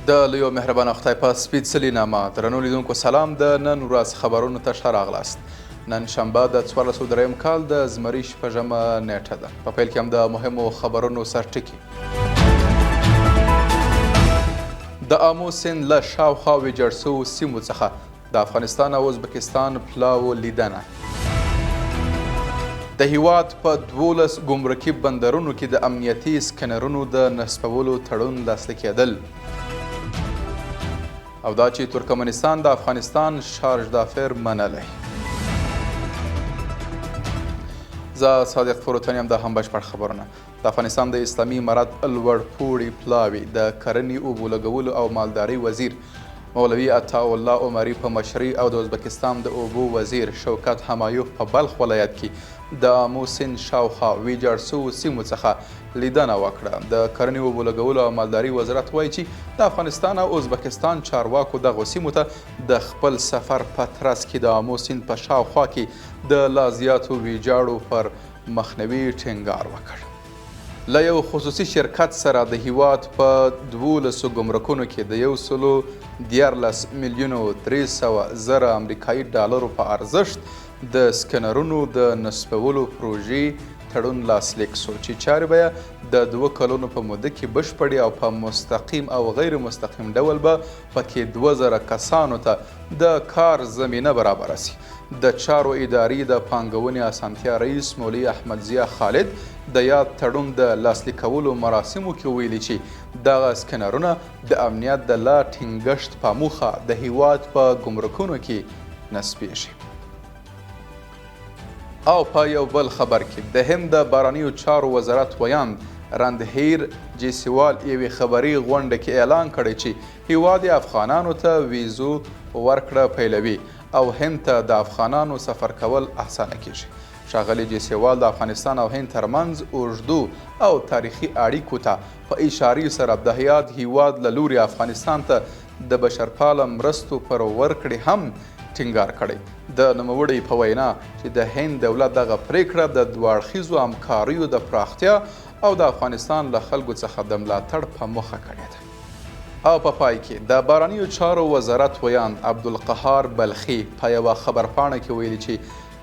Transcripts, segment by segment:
د لویو مهربانه خدای په سپېڅلي نامه درنو لیدونکو سلام. د نن ورځ خبرونو ته ښه راغلاست. نن شنبه د 1403 کال د زمري شپږمه نیټه ده. په پیل کې هم د مهمو خبرونو سرټکي. د آمو سیند له شاوخوا ویجاړ شوو سیمو څخه د افغانستان او ازبکستان پلاو لیدنه. د هیواد په 12 ګمرکي بندرونو کې د امنیتي سکنرونو د نصبولو تړون لاسلیک کېدل. او دا چې ترکمنستان د افغانستان شارژ دافر منلی. زه صادق فروتن یم. دا هم بشپړ خبرونه. د افغانستان د اسلامي امارت لوړپوړي پلاوي د کرنې اوبو لګولو او مالدارۍ وزیر مولوي عطاالله عمري په مشرۍ او د ازبکستان د اوبو وزیر شوکت همایوف په بلخ ولایت کې د آمو سیند شاوخوا ویجاړ شوو سیمو څخه لیدنه وکړه. د کرنې اوبو لګولو او مالدارۍ وزارت وایي چې د افغانستان او ازبکستان چارواکو دغو سیمو ته د خپل سفر په ترڅ کې د آمو سیند په شاوخوا کې د لا زیاتو ویجاړو پر مخنیوي ټینګار وکړ. له یو خصوصي شرکت سره د هیواد په 12 ګمرکونو کې د 114 میلیونو 300,000 امریکایي ډالرو په ارزښت د سکنرونو د نصبولو پروژې تړون لاسلیک شو چې چارې به د 2 کلونو په موده کې بشپړې او په مستقیم او غیر مستقیم ډول به پکې 2000 کسانو ته د کار زمینه برابره سي. د چارو ادارې د پانګونې اسانتیا رئیس مولوي احمد ضیا خالد د یاد تړون د لاسلیکولو مراسمو کې ویلي چې دغه سکنرونه د امنیت د لا ټینګښت په موخه د هیواد په ګمرکونو کې نصبیږي. او په یو بل خبر کې د هند د بهرنیو چارو وزارت ویاند رندهیر جیسوال یوې خبري غونډه کې اعلان کړی چې هیواد افغانانو ته ویزو ورکړه پیلوي او هند ته د افغانانو سفر کول اسانه کیږي. ښاغلي جیسوال د افغانستان او هند ترمنځ اوږدو او تاریخي اړیکو ته په اشارې سره د هیواد له لوري افغانستان ته د بشرپاله مرستو پر ورکړې هم ټینګار کړی. د نوموړي په وینا چې د هند دولت دغه پریکړه د دوه اړخیزو همکاریو د پراختیا او د افغانستان له خلکو څخه د ملاتړ په موخه کړې ده. او په پای کې د بهرنیو چارو وزارت ویاند عبدالقهار بلخي په یوه خبرپاڼه کې ویلي چې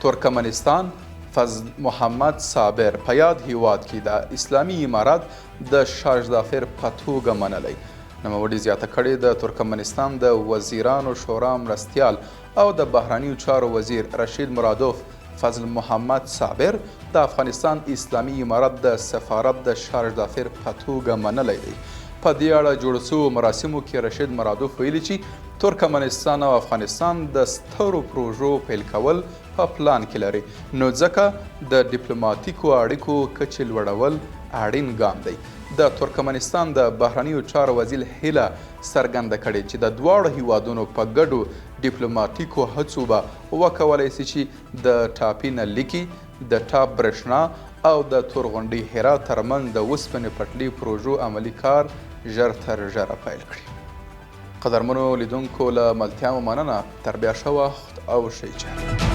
ترکمنستان فضل محمد صابر په یاد هیواد کې د اسلامي امارت د شارژ دافر په توګه منلی. نوموړي زیاته کړې د ترکمنستان د وزیرانو شورا مرستیال او د بهرنیو چارو وزیر رشید مرادوف فضل محمد صابر د افغانستان اسلامي امارت د سفارت د شارژ دافر په توګه منلی دی. په دې اړه جوړ شوو مراسمو کې رشید مرادوف ویلي چې ترکمنستان او افغانستان د سترو پروژو پیل کول په پلان کې لري، نو ځکه د ډیپلوماتیکو اړیکو کچې لوړول اړین ګام دی. د ترکمنستان د بهرنیو چارو وزیر هیله څرګنده کړې چې د دواړو هیوادونو په ګډو ډیپلوماتیکو هڅو به وکولی سي چې د ټاپي نلیکي، د ټاپ برېښنا او د تورغونډۍ هرات ترمنځ د اوسپنې پټلۍ پروژو عملي کار ژر تر ژره پیل کړي. قدرمنو لیدونکو له ملتیا مو مننه. تر بیا ښه وخت او ښه چارې.